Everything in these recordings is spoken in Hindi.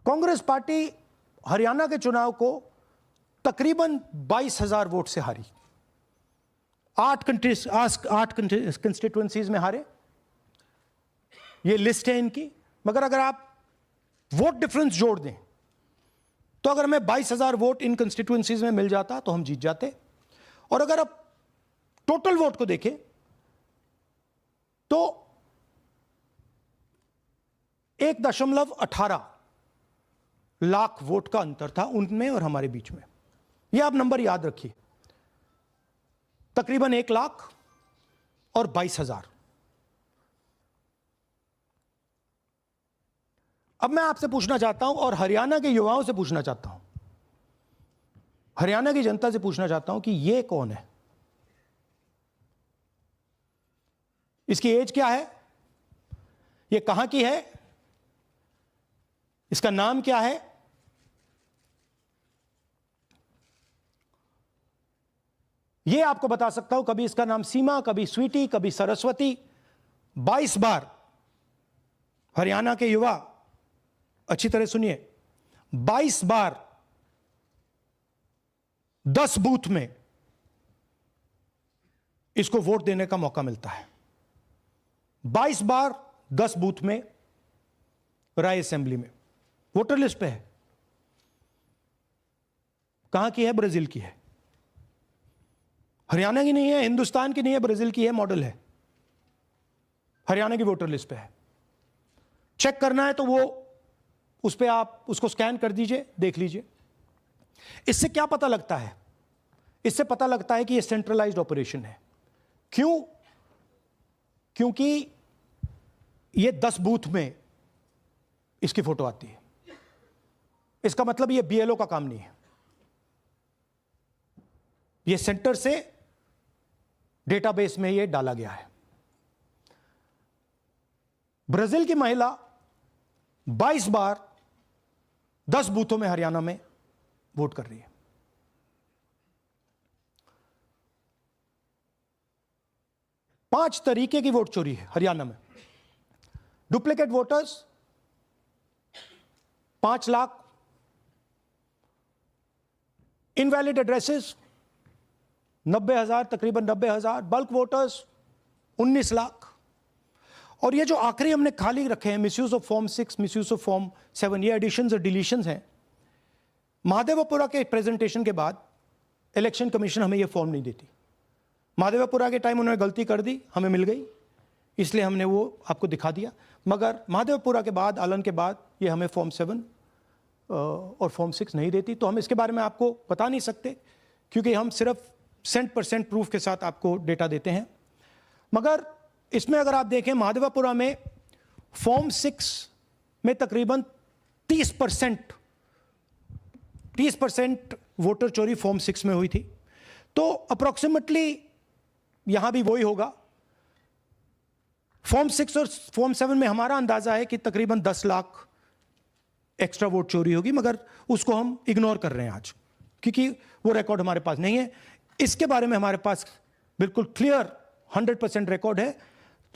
कांग्रेस पार्टी हरियाणा के चुनाव को तकरीबन 22,000 वोट से हारी। 8 कंस्टिट्यूएंसीज में हारे, ये लिस्ट है इनकी। मगर अगर आप वोट डिफरेंस जोड़ दें तो अगर हमें 22,000 वोट इन कंस्टिट्यूएंसीज में मिल जाता तो हम जीत जाते। और अगर आप टोटल वोट को देखें तो 1.18 लाख वोट का अंतर था उनमें और हमारे बीच में। यह आप नंबर याद रखिए, तकरीबन 1 लाख और 22,000। अब मैं आपसे पूछना चाहता हूं और हरियाणा के युवाओं से पूछना चाहता हूं, हरियाणा की जनता से पूछना चाहता हूं कि यह कौन है, इसकी एज क्या है, यह कहां की है, इसका नाम क्या है। यह आपको बता सकता हूं, कभी इसका नाम सीमा, कभी स्वीटी, कभी सरस्वती। 22 बार हरियाणा के युवा, अच्छी तरह सुनिए, 22 बार 10 बूथ में इसको वोट देने का मौका मिलता है। 22 बार 10 बूथ में राय असेंबली में वोटर लिस्ट पे है। कहां की है? ब्राजील की है, हरियाणा की नहीं है, हिंदुस्तान की नहीं है, ब्राजील की है, मॉडल है, हरियाणा की वोटर लिस्ट पे है। चेक करना है तो वो उस पे आप उसको स्कैन कर दीजिए, देख लीजिए। इससे क्या पता लगता है? इससे पता लगता है कि ये सेंट्रलाइज्ड ऑपरेशन है। क्यों? क्योंकि ये 10 बूथ में इसकी फोटो आती है। इसका मतलब ये बीएलओ का काम नहीं है, ये सेंटर से डेटाबेस में ये डाला गया है। ब्राजील की महिला 22 बार 10 बूथों में हरियाणा में वोट कर रही है। पांच तरीके की वोट चोरी है हरियाणा में। Duplicate voters 5 lakh, invalid addresses 90,000, तकरीबन 90,000, बल्क वोटर्स 19 लाख। और ये जो आखिरी हमने खाली रखे हैं, misuse of form 6, misuse of form 7, ये एडिशंस और डिलीशंस हैं। महादेवपुरा के प्रेजेंटेशन के बाद इलेक्शन कमीशन हमें ये फॉर्म नहीं देती। महादेवपुरा के टाइम उन्होंने गलती कर दी, हमें मिल गई, इसलिए हमने वो आपको दिखा दिया। मगर महादेवपुरा के बाद, आलन के बाद ये हमें फॉर्म 7 और फॉर्म 6 नहीं देती। तो हम इसके बारे में आपको बता नहीं सकते, क्योंकि हम सिर्फ 100% प्रूफ के साथ आपको डेटा देते हैं। मगर इसमें अगर आप देखें, महादेवपुरा में फॉर्म 6 में तकरीबन 30% वोटर चोरी फॉर्म 6 में हुई थी। तो अप्रोक्सीमेटली यहां भी वही होगा। फॉर्म 6 और फॉर्म 7 में हमारा अंदाजा है कि तकरीबन 10 लाख एक्स्ट्रा वोट चोरी होगी, मगर उसको हम इग्नोर कर रहे हैं आज, क्योंकि वो रिकॉर्ड हमारे पास नहीं है। इसके बारे में हमारे पास बिल्कुल क्लियर 100% रिकॉर्ड है।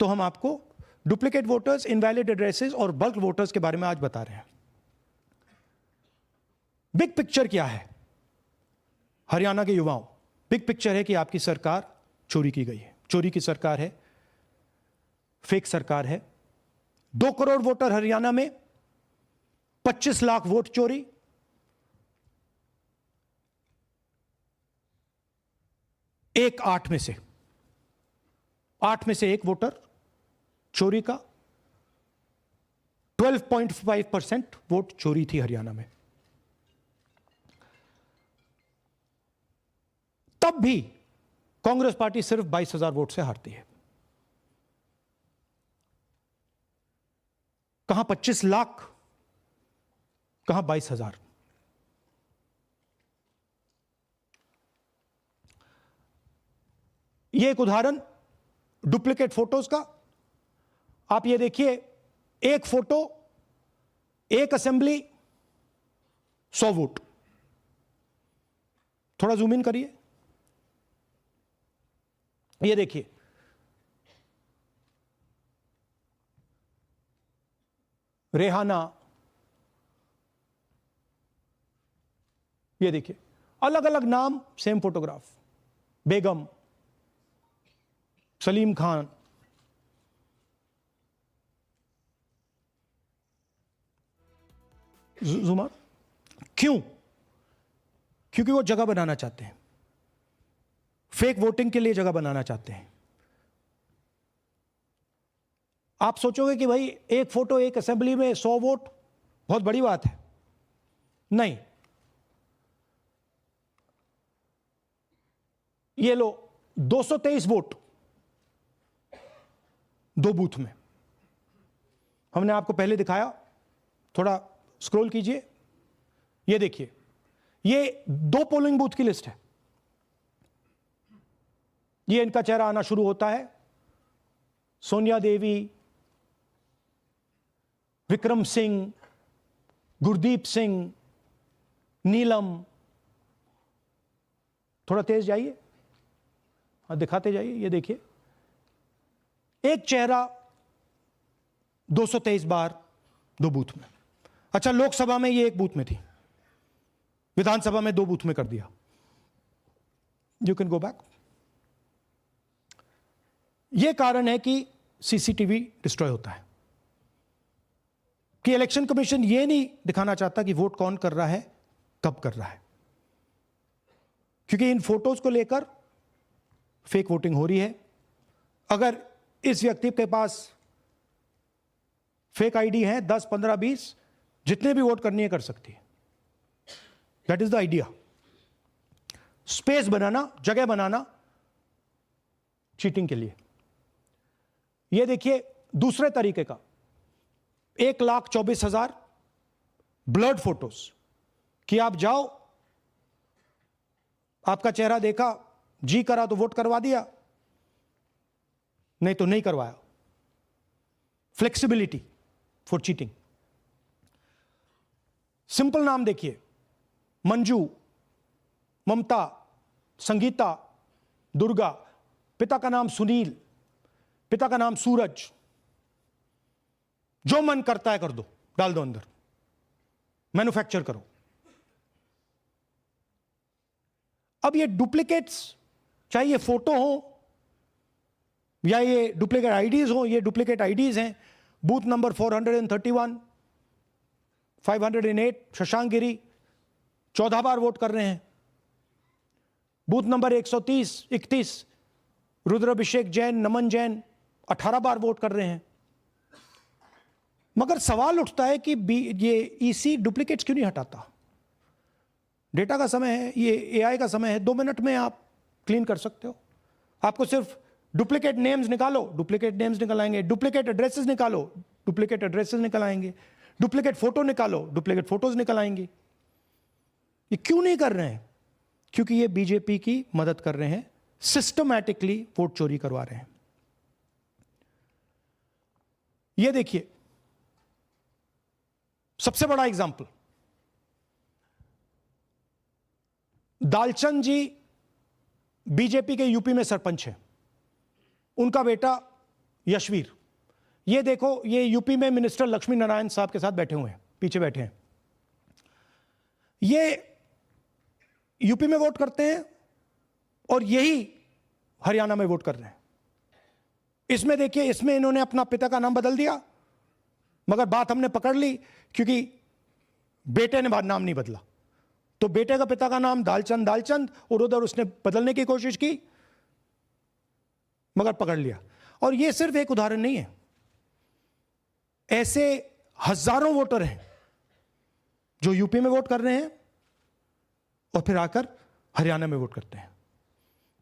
तो हम आपको डुप्लीकेट वोटर्स, इनवैलिड एड्रेसेस और बल्क वोटर्स के बारे में आज बता रहे हैं। बिग पिक्चर क्या है हरियाणा के युवाओं? बिग पिक्चर है कि आपकी सरकार चोरी की गई है, चोरी की सरकार है, फेक सरकार है। 2 करोड़ वोटर हरियाणा में, 25 लाख वोट चोरी। एक 8 में से एक वोटर चोरी का। 12.5% वोट चोरी थी हरियाणा में। तब भी कांग्रेस पार्टी सिर्फ 22,000 वोट से हारती है। कहां 25 लाख, कहां 22,000। यह एक उदाहरण डुप्लीकेट फोटोज का। आप ये देखिए, एक फोटो, एक असेंबली, 100 वोट। थोड़ा जूम इन करिए, ये देखिए, रेहाना, ये देखिए, अलग अलग नाम, सेम फोटोग्राफ। बेगम, सलीम खान, जुमर। क्यों? क्योंकि वो जगह बनाना चाहते हैं, फेक वोटिंग के लिए जगह बनाना चाहते हैं। आप सोचोगे कि भाई एक फोटो एक असेंबली में 100 वोट बहुत बड़ी बात है। नहीं, ये लो 223 वोट 2 बूथ में। हमने आपको पहले दिखाया, थोड़ा स्क्रॉल कीजिए, ये देखिए, ये 2 पोलिंग बूथ की लिस्ट है। ये इनका चेहरा आना शुरू होता है, सोनिया देवी, विक्रम सिंह, गुरदीप सिंह, नीलम। थोड़ा तेज जाइए, हाँ दिखाते जाइए, ये देखिए, एक चेहरा 223 बार 2 बूथ में। अच्छा, लोकसभा में ये 1 बूथ में थी, विधानसभा में 2 बूथ में कर दिया। You can go back. यह कारण है कि सीसीटीवी डिस्ट्रॉय होता है, कि इलेक्शन कमीशन यह नहीं दिखाना चाहता कि वोट कौन कर रहा है, कब कर रहा है, क्योंकि इन फोटोज को लेकर फेक वोटिंग हो रही है। अगर इस व्यक्ति के पास फेक आईडी है 10, 15, 20, जितने भी वोट करनी है कर सकती है। That is the idea, space बनाना, जगह बनाना चीटिंग के लिए। यह देखिए दूसरे तरीके का, 1,24,000 ब्लर्ड फोटोज, कि आप जाओ, आपका चेहरा देखा, जी करा तो वोट करवा दिया, नहीं तो नहीं करवाया। Flexibility for cheating. सिंपल नाम देखिए, मंजू, ममता, संगीता, दुर्गा, पिता का नाम सुनील, पिता का नाम सूरज। जो मन करता है कर दो, डाल दो अंदर, मैन्युफैक्चर करो। अब ये डुप्लीकेट्स, चाहे ये फोटो हो या ये डुप्लीकेट आईडीज हो, ये डुप्लीकेट आईडीज हैं। बूथ नंबर 431, 508 शशांक गिरी 14 बार वोट कर रहे हैं। बूथ नंबर 130, 31 रुद्राभिषेक जैन, नमन जैन 18 बार वोट कर रहे हैं। मगर सवाल उठता है कि ये ईसी डुप्लीकेट्स क्यों नहीं हटाता? डेटा का समय है, ये एआई का समय है, 2 मिनट में आप क्लीन कर सकते हो। आपको सिर्फ डुप्लीकेट नेम्स निकालो, डुप्लीकेट नेम्स निकल आएंगे। डुप्लीकेट एड्रेसेस निकालो, डुप्लीकेट एड्रेसेस निकल आएंगे। डुप्लीकेट फोटो निकालो, डुप्लीकेट फोटोज निकल आएंगी। ये क्यों नहीं कर रहे हैं? क्योंकि ये बीजेपी की मदद कर रहे हैं, सिस्टमैटिकली वोट चोरी करवा रहे हैं। ये देखिए सबसे बड़ा एग्जाम्पल, दालचंद जी बीजेपी के यूपी में सरपंच हैं, उनका बेटा यशवीर। ये देखो, ये यूपी में मिनिस्टर लक्ष्मी नारायण साहब के साथ बैठे हुए हैं, पीछे बैठे हैं। ये यूपी में वोट करते हैं और यही हरियाणा में वोट कर रहे हैं। इसमें देखिए, इसमें इन्होंने अपना पिता का नाम बदल दिया, मगर बात हमने पकड़ ली क्योंकि बेटे ने नाम नहीं बदला। तो बेटे का पिता का नाम दालचंद और उधर उसने बदलने की कोशिश की, मगर पकड़ लिया। और यह सिर्फ एक उदाहरण नहीं है, ऐसे हजारों वोटर हैं जो यूपी में वोट कर रहे हैं और फिर आकर हरियाणा में वोट करते हैं।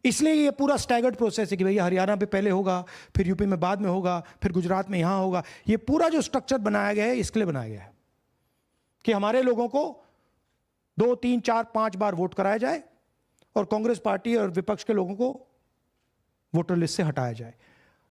इसलिए ये पूरा स्टैगर्ड प्रोसेस है कि भैया हरियाणा पे पहले होगा, फिर यूपी में बाद में होगा, फिर गुजरात में यहां होगा। ये पूरा जो स्ट्रक्चर बनाया गया है इसके लिए बनाया गया है कि हमारे लोगों को 2, 3, 4, 5 बार वोट कराया जाए और कांग्रेस पार्टी और विपक्ष के लोगों को वोटर लिस्ट से हटाया जाए।